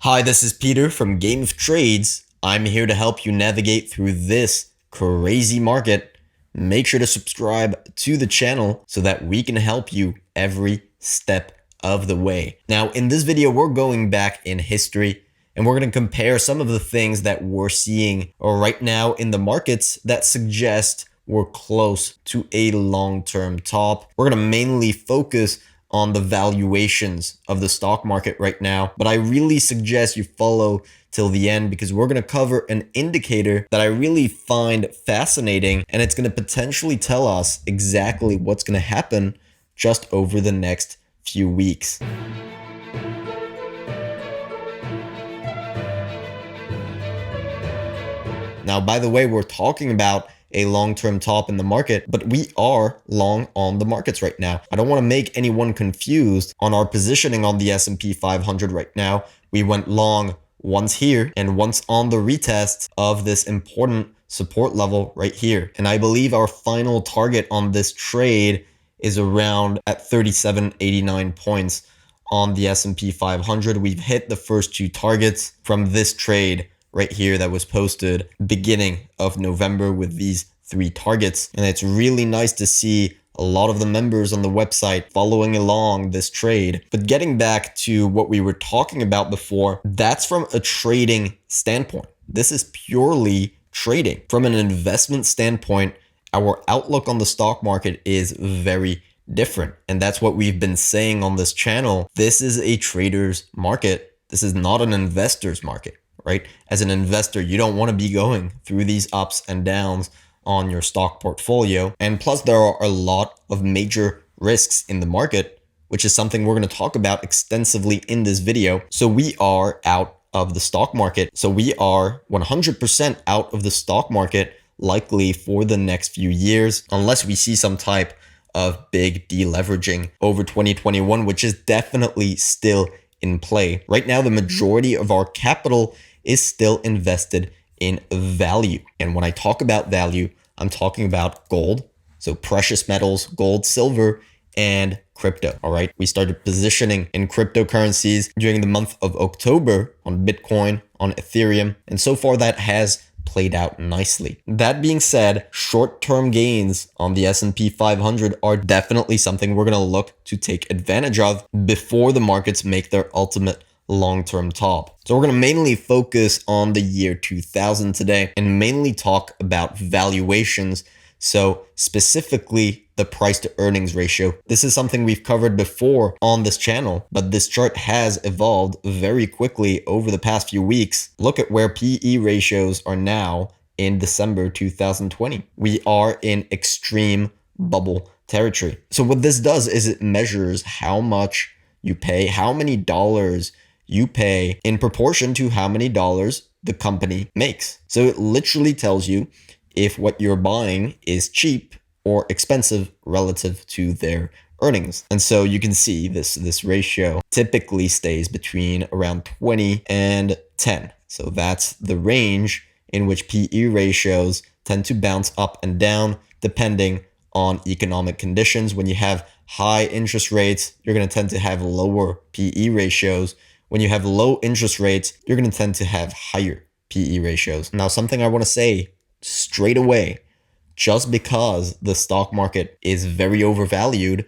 Hi, this is Peter from Game of Trades. I'm here to help you navigate through this crazy market. Make sure to subscribe to the channel so that we can help you every step of the way. Now, in this video, we're going back in history and we're going to compare some of the things that we're seeing right now in the markets that suggest we're close to a long-term top. We're going to mainly focus on the valuations of the stock market right now, but I really suggest you follow till the end because we're going to cover an indicator that I really find fascinating, and it's going to potentially tell us exactly what's going to happen just over the next few weeks. Now, by the way, we're talking about a long-term top in the market, but we are long on the markets right now. I don't want to make anyone confused on our positioning on the S&P 500 right now. We went long once here and once on the retest of this important support level right here. And I believe our final target on this trade is around at 37.89 points on the S&P 500. We've hit the first two targets from this trade right here that was posted beginning of November with these three targets. And it's really nice to see a lot of the members on the website following along this trade. But getting back to what we were talking about before, that's from a trading standpoint. This is purely trading. From an investment standpoint, our outlook on the stock market is very different. And that's what we've been saying on this channel. This is a trader's market. This is not an investor's market. Right? As an investor, you don't want to be going through these ups and downs on your stock portfolio. And plus, there are a lot of major risks in the market, which is something we're going to talk about extensively in this video. So we are out of the stock market. So we are 100% out of the stock market, likely for the next few years, unless we see some type of big deleveraging over 2021, which is definitely still in play. Right now, the majority of our capital is still invested in value. And when I talk about value, I'm talking about gold, so precious metals, gold, silver, and crypto. All right. We started positioning in cryptocurrencies during the month of October on Bitcoin, on Ethereum, and so far that has played out nicely. That being said, short-term gains on the S&P 500 are definitely something we're going to look to take advantage of before the markets make their ultimate long-term top. So we're going to mainly focus on the year 2000 today and mainly talk about valuations. So specifically the price to earnings ratio. This is something we've covered before on this channel, but this chart has evolved very quickly over the past few weeks. Look at where PE ratios are now in December 2020. We are in extreme bubble territory. So what this does is it measures how much you pay, how many dollars you pay in proportion to how many dollars the company makes. So it literally tells you if what you're buying is cheap or expensive relative to their earnings. And so you can see this ratio typically stays between around 20 and 10. So that's the range in which PE ratios tend to bounce up and down depending on economic conditions. When you have high interest rates, you're going to tend to have lower PE ratios. When you have low interest rates, you're going to tend to have higher PE ratios. Now, something I want to say straight away, just because the stock market is very overvalued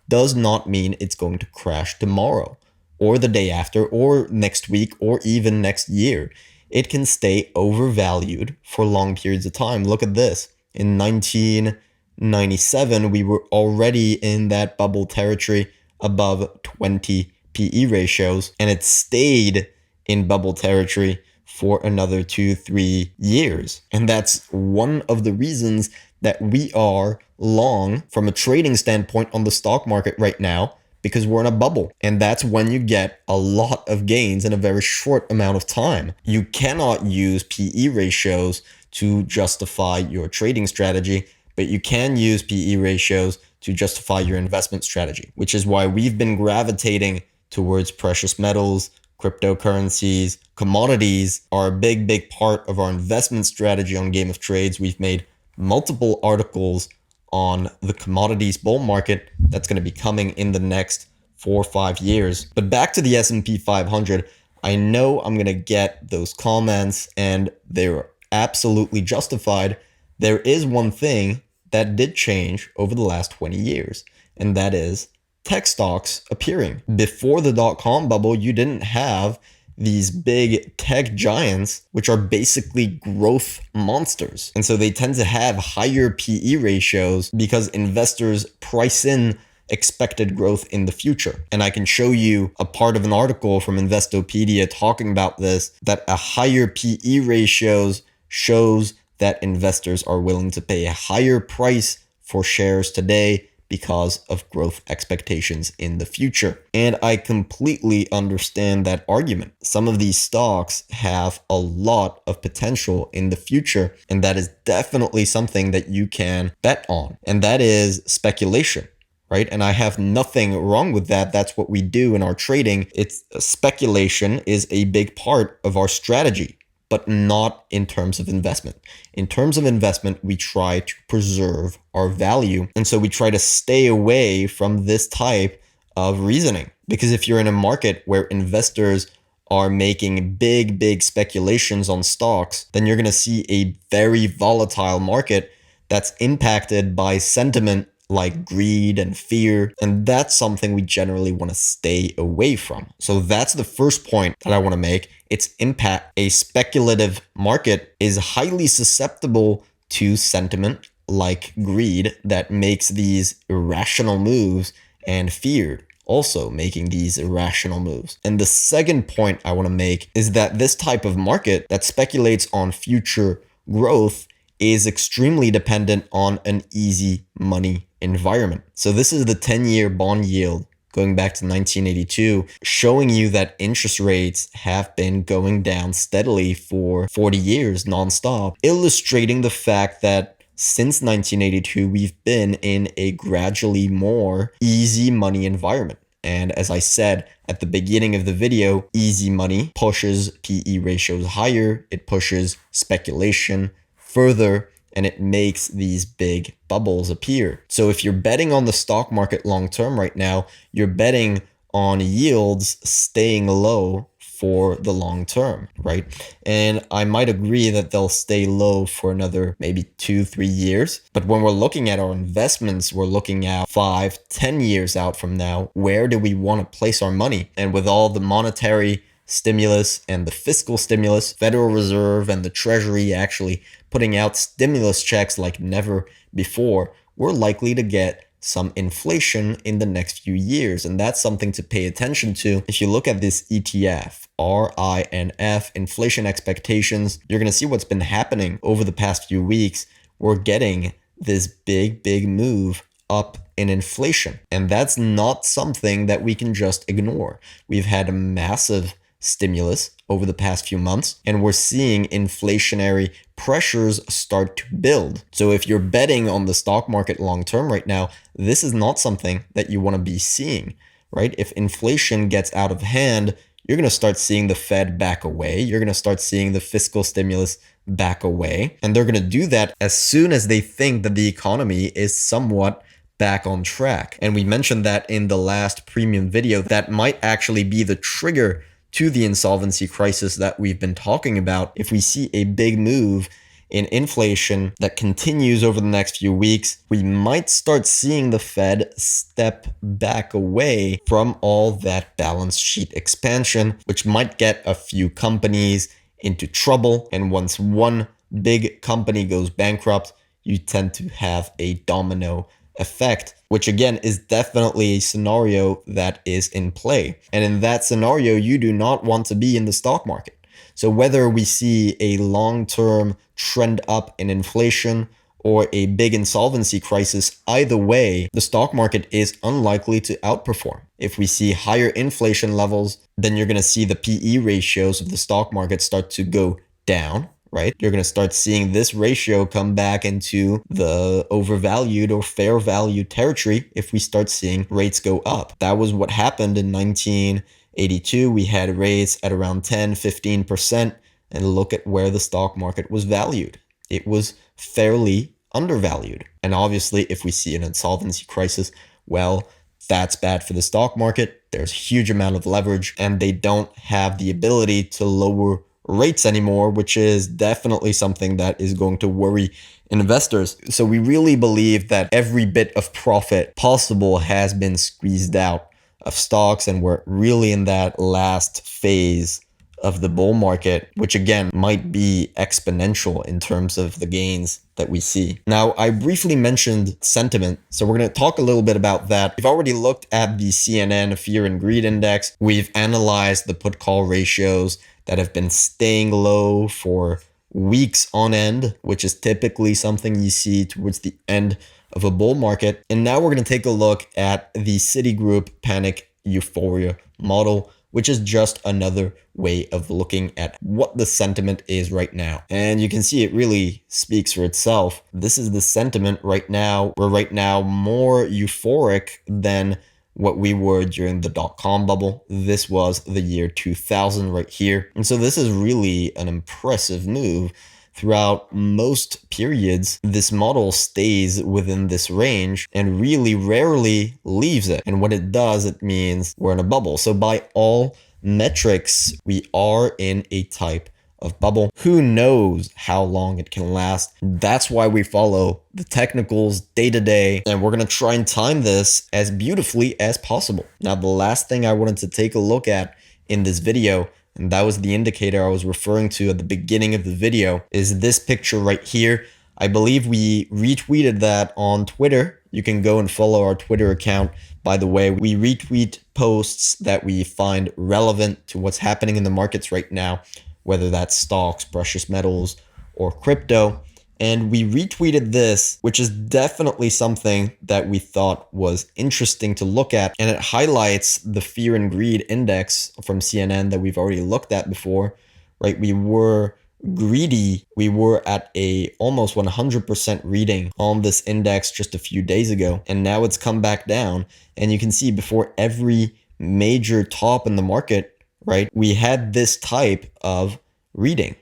does not mean it's going to crash tomorrow or the day after or next week or even next year. It can stay overvalued for long periods of time. Look at this. In 1997, we were already in that bubble territory above 20 PE ratios, and it stayed in bubble territory for another 2-3 years. And that's one of the reasons that we are long from a trading standpoint on the stock market right now, because we're in a bubble. And that's when you get a lot of gains in a very short amount of time. You cannot use PE ratios to justify your trading strategy, but you can use PE ratios to justify your investment strategy, which is why we've been gravitating towards precious metals, cryptocurrencies. Commodities are a big part of our investment strategy on Game of Trades. We've made multiple articles on the commodities bull market that's going to be coming in the next 4 or 5 years. But back to the S&P 500, I know I'm going to get those comments, and they're absolutely justified. There is one thing that did change over the last 20 years, and that is tech stocks appearing. Before the dot-com bubble, you didn't have these big tech giants, which are basically growth monsters. And so they tend to have higher PE ratios because investors price in expected growth in the future. And I can show you a part of an article from Investopedia talking about this, that a higher PE ratios shows that investors are willing to pay a higher price for shares today because of growth expectations in the future. And I completely understand that argument. Some of these stocks have a lot of potential in the future, and that is definitely something that you can bet on. And that is speculation, right? And I have nothing wrong with that. That's what we do in our trading. It's speculation is a big part of our strategy, but not in terms of investment. In terms of investment, we try to preserve our value. And so we try to stay away from this type of reasoning. Because if you're in a market where investors are making big speculations on stocks, then you're going to see a very volatile market that's impacted by sentiment like greed and fear. And that's something we generally want to stay away from. So that's the first point that I want to make. Its impact. A speculative market is highly susceptible to sentiment like greed that makes these irrational moves, and feared also making these irrational moves. And the second point I want to make is that this type of market that speculates on future growth is extremely dependent on an easy money environment. So this is the 10-year bond yield going back to 1982, showing you that interest rates have been going down steadily for 40 years nonstop, illustrating the fact that since 1982, we've been in a gradually more easy money environment. And as I said at the beginning of the video, easy money pushes PE ratios higher, it pushes speculation further, and it makes these big bubbles appear. So if you're betting on the stock market long term right now, you're betting on yields staying low for the long term, right? And I might agree that they'll stay low for another maybe 2-3 years. But when we're looking at our investments, we're looking at 5-10 years out from now. Where do we want to place our money? And with all the monetary stimulus and the fiscal stimulus, Federal Reserve and the Treasury actually putting out stimulus checks like never before, we're likely to get some inflation in the next few years. And that's something to pay attention to. If you look at this ETF, RINF, inflation expectations, you're going to see what's been happening over the past few weeks. We're getting this big move up in inflation. And that's not something that we can just ignore. We've had a massive stimulus over the past few months, and we're seeing inflationary pressures start to build. So if you're betting on the stock market long term right now, this is not something that you want to be seeing, right? If inflation gets out of hand, you're going to start seeing the Fed back away. You're going to start seeing the fiscal stimulus back away. And they're going to do that as soon as they think that the economy is somewhat back on track. And we mentioned that in the last premium video, that might actually be the trigger to the insolvency crisis that we've been talking about. If we see a big move in inflation that continues over the next few weeks, we might start seeing the Fed step back away from all that balance sheet expansion, which might get a few companies into trouble. And once one big company goes bankrupt, you tend to have a domino effect, which again is definitely a scenario that is in play. And in that scenario, you do not want to be in the stock market. So whether we see a long-term trend up in inflation or a big insolvency crisis, either way, the stock market is unlikely to outperform. If we see higher inflation levels, then you're going to see the PE ratios of the stock market start to go down, right? You're going to start seeing this ratio come back into the overvalued or fair value territory if we start seeing rates go up. That was what happened in 1982. We had rates at around 10-15%, and look at where the stock market was valued. It was fairly undervalued. And obviously, if we see an insolvency crisis, well, That's bad for the stock market. There's a huge amount of leverage, and they don't have the ability to lower rates anymore, which is definitely something that is going to worry investors. So we really believe that every bit of profit possible has been squeezed out of stocks, and we're really in that last phase of the bull market, which again might be exponential in terms of the gains that we see. Now, I briefly mentioned sentiment, so we're going to talk a little bit about that. We've already looked at the CNN Fear and Greed Index. We've analyzed the put-call ratios that have been staying low for weeks on end, which is typically something you see towards the end of a bull market. And now we're going to take a look at the Citigroup Panic Euphoria model, which is just another way of looking at what the sentiment is right now. And you can see it really speaks for itself. This is the sentiment right now. We're right now more euphoric than what we were during the dot-com bubble. This was the year 2000 right here. And so this is really an impressive move. Throughout most periods, this model stays within this range and really rarely leaves it. And when it does, it means we're in a bubble. So by all metrics, we are in a type of bubble. Who knows how long it can last? That's why we follow the technicals day to day, and we're going to try and time this as beautifully as possible. Now, the last thing I wanted to take a look at in this video, and that was the indicator I was referring to at the beginning of the video, is this picture right here. I believe we retweeted that on Twitter. You can go and follow our Twitter account. By the way, we retweet posts that we find relevant to what's happening in the markets right now, whether that's stocks, precious metals, or crypto. And we retweeted this, which is definitely something that we thought was interesting to look at. And it highlights the Fear and Greed Index from CNN that we've already looked at before, right? We were greedy. We were at a almost 100% reading on this index just a few days ago. And now it's come back down. And you can see before every major top in the market, right, we had this type of reading.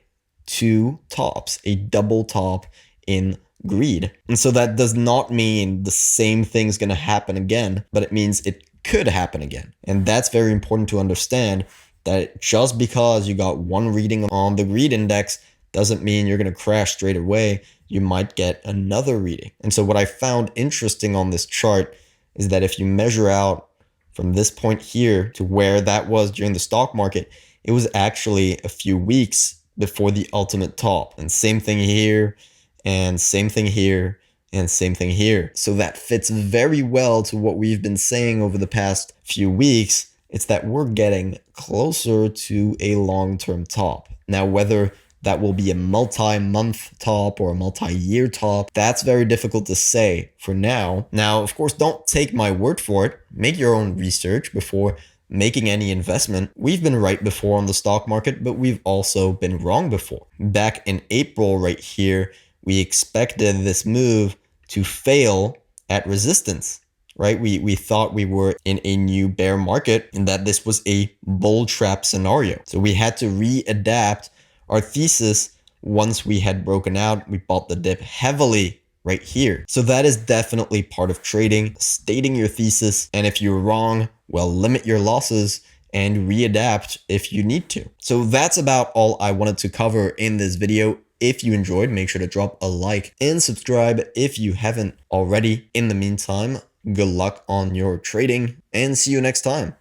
Two tops, a double top in greed. And so that does not mean the same thing's going to happen again, but it means it could happen again. And that's very important to understand, that just because you got one reading on the greed index doesn't mean you're going to crash straight away. You might get another reading. And so what I found interesting on this chart is that if you measure out from this point here to where that was during the stock market, it was actually a few weeks before the ultimate top. And same thing here, and same thing here, and same thing here. So that fits very well to what we've been saying over the past few weeks. It's that we're getting closer to a long-term top. Now, whether that will be a multi-month top or a multi-year top, that's very difficult to say for now. Now, of course, don't take my word for it. Make your own research before making any investment. We've been right before on the stock market, but we've also been wrong before. Back in April right here, we expected this move to fail at resistance, right? We thought we were in a new bear market and that this was a bull trap scenario. So we had to readapt our thesis once we had broken out. We bought the dip heavily right here. So that is definitely part of trading, stating your thesis. And if you're wrong, well, limit your losses and readapt if you need to. So that's about all I wanted to cover in this video. If you enjoyed, make sure to drop a like and subscribe if you haven't already. In the meantime, good luck on your trading and see you next time.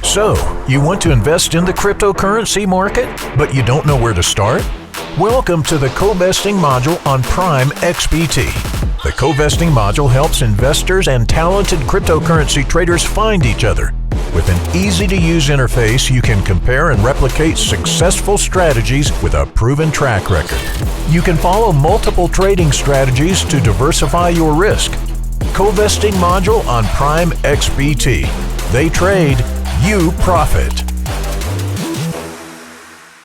So, you want to invest in the cryptocurrency market, but you don't know where to start? Welcome to the Covesting module on PrimeXBT. The Covesting module helps investors and talented cryptocurrency traders find each other. With an easy-to-use interface, you can compare and replicate successful strategies with a proven track record. You can follow multiple trading strategies to diversify your risk. Covesting module on PrimeXBT. They trade, you profit.